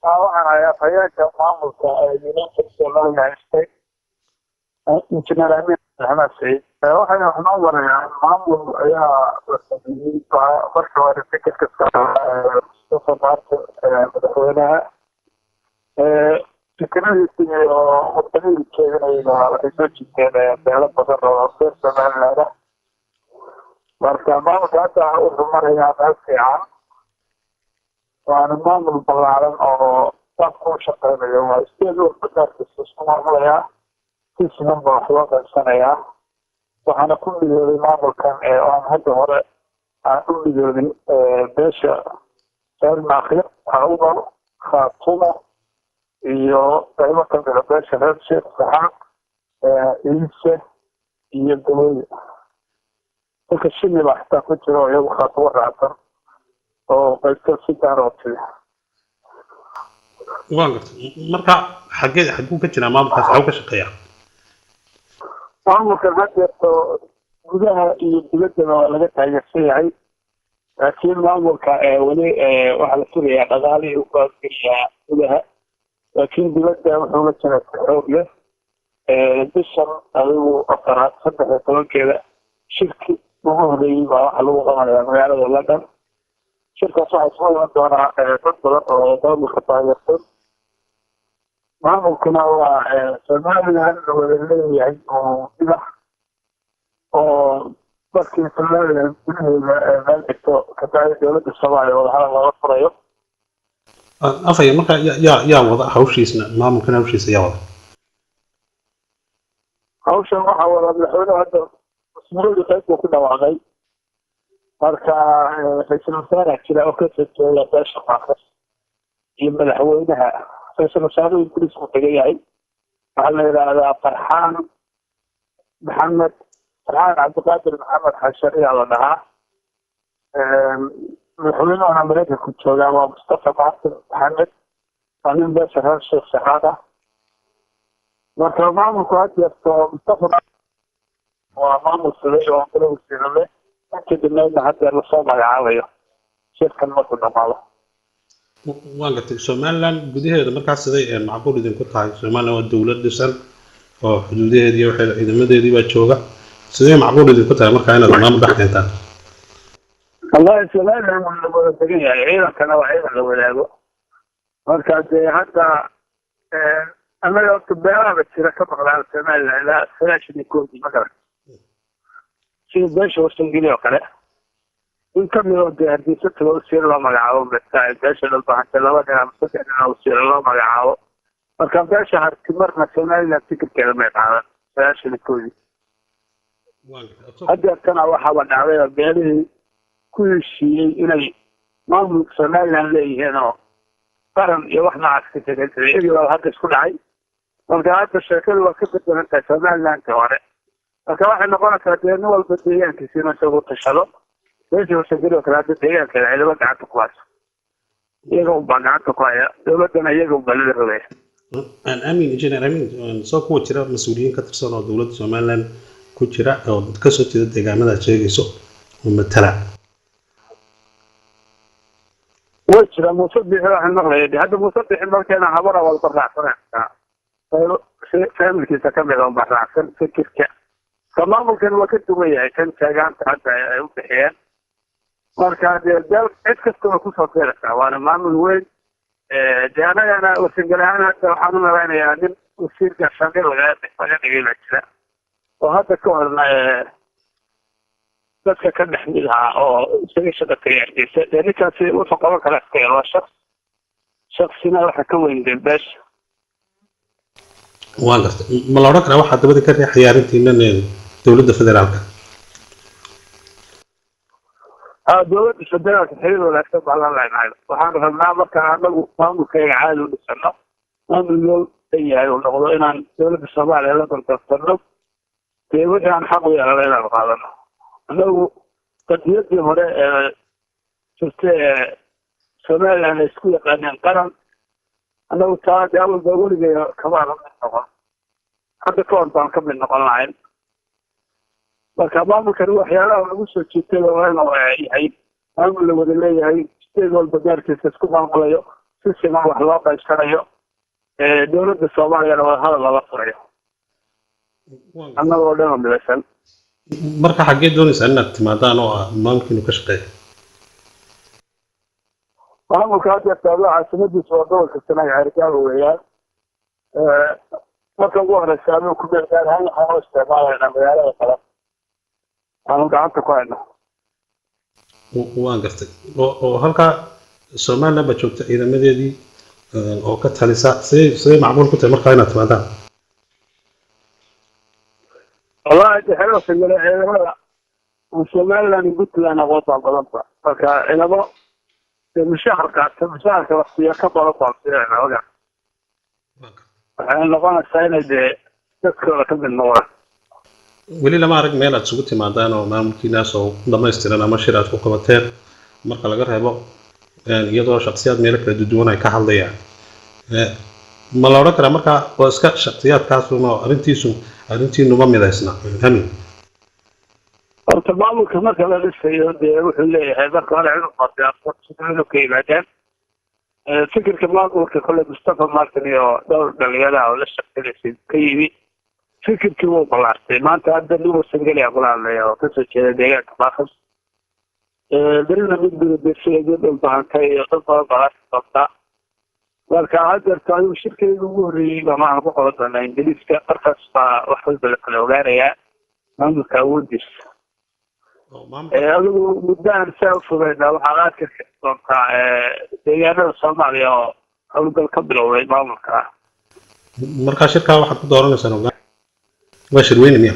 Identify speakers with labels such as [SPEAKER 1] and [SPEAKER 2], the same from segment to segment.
[SPEAKER 1] waxaan hay'adda maamulka United Somaliland State Engineer Amin Ahmed Said waxaan waxnoo warayaan maamul ayaa la sameeyey marka hore fikirka soo saarta madaxweynaha fikradiisa iyo wadadii jeedinayna waxay soo jiiteen beelo badan oo reer Somaliland ah marka maamulka hadda wuxuu marayaa meel fiican waana maamul ballaaran oo dadku u shaqeynayo waa iskeed walba gaarkiisa isku maamulayaa si siman baa wax loo qaybsanayaa waxaana ku midoobay maamulkan aan hadda hore aan u midoobin beesha reer Naakhir Awdal Khaatumo iyo qaybo ka mid ah beesha reer Sheekh Saxaaq Iise iyo Galooyo dadka shini baa xitaa ku jiro iyagu Khaatumo raacsan oo qaybta si gaar ah
[SPEAKER 2] marka xaguu ka jiraa maamulkaas waxa uu ka shaqeeyaa
[SPEAKER 1] maamulka hadda gudaha iyo dibadda waa laga taageersan yahay laakiin maamulka weli waxa la sugayaa dhaqaalihii u baabgeliyaa gudaha laakiin dibadda wuxuu la jiraa xoog leh bishan adigu afaraad 13 shirki ugu horeeyay baa waxa lagu qabanayaa magaalada London shirkaas waxaa soo iman doonaa dad badan oo maamulka taageersan maamulkuna waa Somaliland la wada leeyahay oo sida oo markii Somaliland gudaheeda meel dhigto ka tahay dowladda Soomaaliya oo hala laga furayo
[SPEAKER 2] afaya marka yaa wada hawshiisna maamulkana hawshiisa yaa wada
[SPEAKER 1] hawshan waxaa wada madaxweynaha hadda mas'uuliyadda qaybta ku dhawaaqay marka ra'iisul wasaaraha jira oo ka soo jeeda beesha Qaafas iyo madaxweynaha ra'iisul wasaaraha Ingiriis ku tagayay waxaa la yiraahdaa Farxaan Cabdiqaadir Maxamed Xashari la dhahaa madaxweynaha Mareykanka ku jooga waa Mustafa Maxamed nin beesha reer Sheekh Saxaaq marka maamulku hadda Mustafa waa maamul sameeyo oo kala wasiirada kadibna hadda la soo magacaabayo shirkan markuu dhamaado
[SPEAKER 2] waan gatay Somaliland gudaheeda markaas siday macquul idin ku tahay Somaliland waa dawlad dhisan oo xuduudaheedii iyo ciidamadeedii baa jooga sidee macquul idin ku tahay markaa inaad maamul dhex keentaan
[SPEAKER 1] wallahi Somaliland waa wada degan yahay ciidankana waa ciidan la wadaago marka dee hadda anaga beelaha jira ka maqlaan Somaliland ilaa 9 magaalo si beesha Soomaaliya kale in ka mid ah hargeysa loo sii loo magacaabo beesha loo baahan laba dhinac loo sii loo magacaabo marka beesha hartimarna Somaliland fikirkeeda ma qaadan beesha koodi hadda kana waxa dhacday beelihii ku heshiiyey inay maamul Somaliland leeyihiin oo qaran iyo wax noocaas ka tagay iyo hadda isku dhacay marka hadda sheekadu waa ka beddelan tahay Somaliland hore marka waxay noqonaysaa nin walba deegaankiisa inuu isagu tashado meesha uu shaqeeyo kala deegaanka ciidamada gacanta ku haysto iyaga u gacanta ku haya dowladana iyaga u balada rabay
[SPEAKER 2] Amin Engineer Amin soo ku jira mas'uuliyiin ka tirsan oo dowladda Somaliland ku jira oo ka soo jeeda deegaamada sheegayso matala
[SPEAKER 1] wajira musaddiq waxaan maqlaayay hadda musaddiq markana habara wal barraacsanaa familkiisa ka mid ah barraacsan fikirka maamulkan waa ka duwan yahay kan taagaanta hadda ay u bixiyeen marka dal cid kasta ku soo fiiraysa waana maamul weyn jaanayana wasingalaana hadda waxaan u maleynayaa nin wasiirka shaqada laga dhigay jira oo hadda ka horna dadka ka dhexmidha oo isaga shaqada tayarkiisa ninkaasi wuxuu qaban karaa iska waa shakhsina waxa ka weyn beesha
[SPEAKER 2] waan gartay ma la oran karaa waxa dabada ka riixaya arrintiina dowladda federaalka
[SPEAKER 1] dowladda federaalka xiriir wanaagsan baa la leenahay waxaan rabnaa marka anagu maamulkayga caadi u dhisano maamul loo yahay oo noqdo inaan dowladda Soomaaliya la gorgortano dee wixii aan xaq u yeelano inaan qaadano anagu qadiyadii hore jirtay Somaliland isku yaqaaneen qaran anagu taa awal baa weligeed kama noqon hadda ka hor baan ka mid noqon lahayn marka maamulkan waxyaalaha lagu soo jiitay waa inuu yahay maamul la wada leeyahay sidoo walba gaarkiisa isku maamulayo si siman wax loo qaybsanayo dowladda soomaaliyana waa hadal lala furayo annagoo dhan oo midaysan.
[SPEAKER 2] marka xaggee doonaysaa inaad timaadaan oo ah maamulkiinu ka shaqeeya
[SPEAKER 1] maamulka hadda taalo caasimadiisa waa gobolka Sanaag Ceergaabo weeyaan. marka ugu horeysa anuu ku meel gaar ahaan waxaan u isticmaalaynaa magaalada kale aanu gacanta ku hayno.
[SPEAKER 2] waan gartay oo halkaa Soomaaliland ba joogta ciidamadeedii oo ka talisa sidee macquul ku tahay markaa inaad timaadaan
[SPEAKER 1] والله حلو في العلماء وسومالان قلت لنا وطن بلطة فكإنما المشاعر كانت المشاعر كرسية كبر طبعا فيها وقع أنا نقول السنة دي تذكر كم النور
[SPEAKER 2] weli lama arag meel aad isugu timaadaan oo maamulkiinaas oo dhamaystiran ama shir aad ku qabateen marka laga reebo iyadoo shakhsiyaad meelo kala duwan ay ka hadlayaan ma la odhan karaa markaa oo iska shakhsiyaadkaasuna arrintiinu ma midaysna amin
[SPEAKER 1] maamulka marka la dhisayo dee wuxuu leeyahay marka hore inuu qaato ka yimaadeen fikirka maamulka kole Mustafa Martin iyo dhowr dhalinyaro oo la shaqeynayay ka yimi fikirkii wuu balaartay maanta hadda uu Soomaaliya golaanaya oo ka soo jeeda deegaanka Baaqas dalina mid beesheeyo dad baahantay iyo dad balaarta marka hadda taayuu shirkadu ugu horeeyay ma ku qabanayna Ingiriiska markaas wax walba la kala ogaanaya maamulka awoodiis adigu muddaan saa fulayna waxaa arki doontaa deegaanada Soomaaliya oo hawlgal ka bilowday maamulka
[SPEAKER 2] marka shirka waxaad ku dooranaysaa واشر وين مياه؟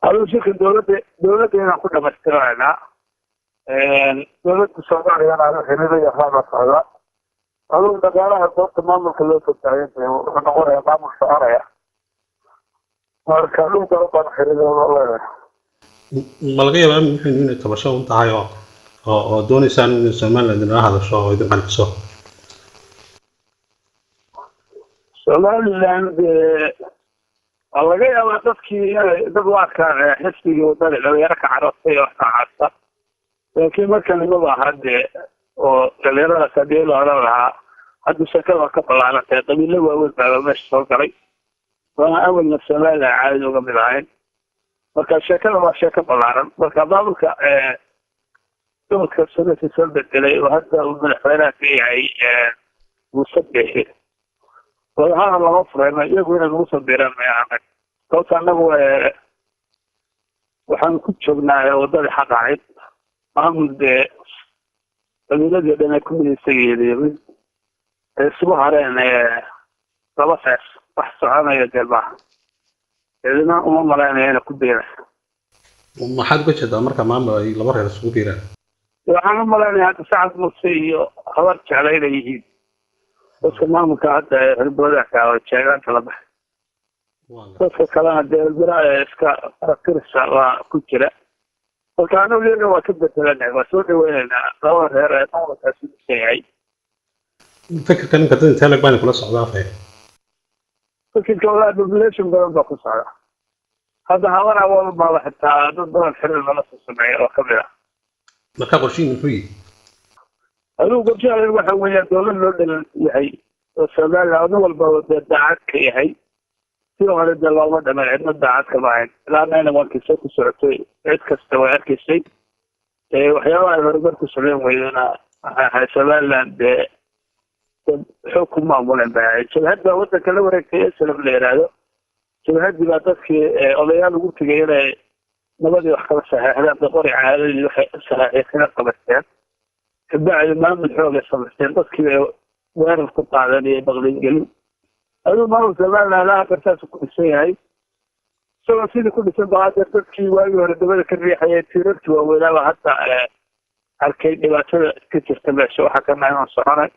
[SPEAKER 1] هذا شيء دولة هنا كنا مستوعبنا دولة السعودية أنا هنا يا خالد هذا هذا الدجالة هذا تمام كله تتعين ونقول يا مام الشعراء مركلوا قربان خير والله
[SPEAKER 2] ملقيه بقى من حين تبشروا أنت هاي أو دوني سان سمان لأن هذا الشو إذا كان شو
[SPEAKER 1] سمان الله جاي ما تذكي دبوا كان حسي وطلع لو يركع عرفتي وحتى لكن ما كان يقول حد وكليرا سبيل على حد شكل وكفل على طبيب له أول بعد ما اشتغل وأنا أول نفس لا عاد وقبل عين وكان شكل ما شكل بالعرب وكان ضابط يوم كسرت في سلبة إلي وهذا من الحوالات في مصدق وهذا الله غفر ما يقول المصدر ما يعمل قلت أنه وحن كنت شغلنا وضع حق عيد عمد الذي لنا كل سيد اسمه علينا ربص بحث عنه يا جماعة إذا أمم علينا هنا كبيرة
[SPEAKER 2] ما حد قلت هذا مركب ما لبره رسول كبيرة
[SPEAKER 1] وحن أمم علينا هذا ساعة مصري خبرت علينا يجي بس ما مكاد البلد كاو شيئا طلبه بس كلام ده البراء اسكا كرسا وكجرا وكانوا لنا وكبت لنا وسوي وين دور هر دور تسيعي
[SPEAKER 2] فكر كان كنت تهلك بين كل صعوبة
[SPEAKER 1] فكر كلا بالبلاشن برضه قصة هذا هورا أول ما حتى دور الحر المنصة السمعية وكبيرة
[SPEAKER 2] ما كان قرشين فيه
[SPEAKER 1] أنا قلت له واحد ويا دولة لندن يحيي والسودان أول بلد دعك يحيي في غرض الله وده من عندنا دعك كمان لأن أنا ما كنت سعودي عد كستوى عد كشيء وحياة الرجال كسرين ويانا السودان لأن حكم معمول بعيد شو هذا وده كلام ركيس سلم ليرادو شو هذا بيعطيك أولياء قلت جينا نبدي أحكام صحيح هذا بقري عالي صحيح كنا قبضتين بعد ما من حول الصبحين بس كذا وين القطع ذي بغلين قليل أنا ما زمان لا أساس كل شيء هاي سوى سيد كل شيء بعد تركي ويقول دبلك الريح يتيرت ولا حتى الكيد ما كتير تبع شو حكى معنا الصحراء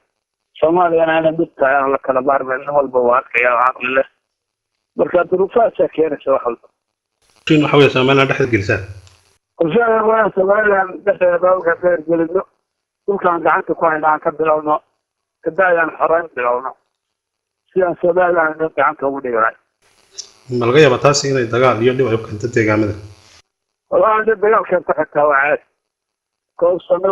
[SPEAKER 1] صومالي أنا بيت على كلابار من هو البوار يا عقل الله بركات رفاع سكينة شو حل
[SPEAKER 2] شنو حوي سامانا دحد جلسان
[SPEAKER 1] وشان وانا سامانا دحد باوك في الجلد كان gacanta ku haynaa ka bilowno kadaayan xoraan bilowno sidaan Soomaaliland gacanta ugu dhigay
[SPEAKER 2] ma laga yaabaa taas inay dagaal iyo dhib ay ku keento deegaamada
[SPEAKER 1] wallahi dagaalkan taxta waa caad koob sano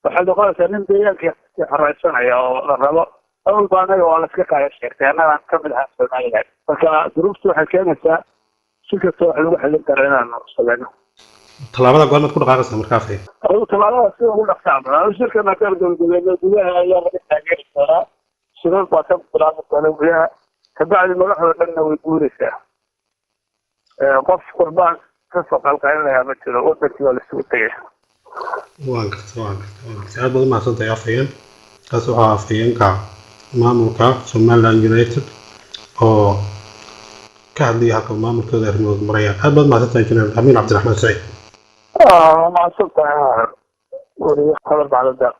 [SPEAKER 1] waxa noqonaysa nin deegaanka xaraysanaya oo la rabo awal baa anaga waa la iska qaaya sheegtay annagaan ka mid ahaan Soomaaliland marka duruuftu waxay keenaysaa si kastoo wax lagu xallin karo inaanu samayno
[SPEAKER 2] tallaabada goormaad ku dhaqaaqaysaa markaas
[SPEAKER 1] adigu tallaabada sida ugu dhaqsaama shirkana kala dowladeed gudaha ayaa laga taageeri doonaa shirarka waa ka bilaabi doona gudaha kabacdi madaxda dhanna way guuraysaa qof qurbaan kasoo qalqaynaya ma jiro wadankii waa laisugu tegay
[SPEAKER 2] waan gartay aad baad umahadsantahay afhayeen kaas waxaa afhayeenka maamulka Somaliland United oo ka hadlaya halka maamulkooda arrimood marayaan aad baad umahadsantahay Injineer Amiin Cabdiraxmaan Saciid
[SPEAKER 1] ما صرت وري خبر بعد ذلك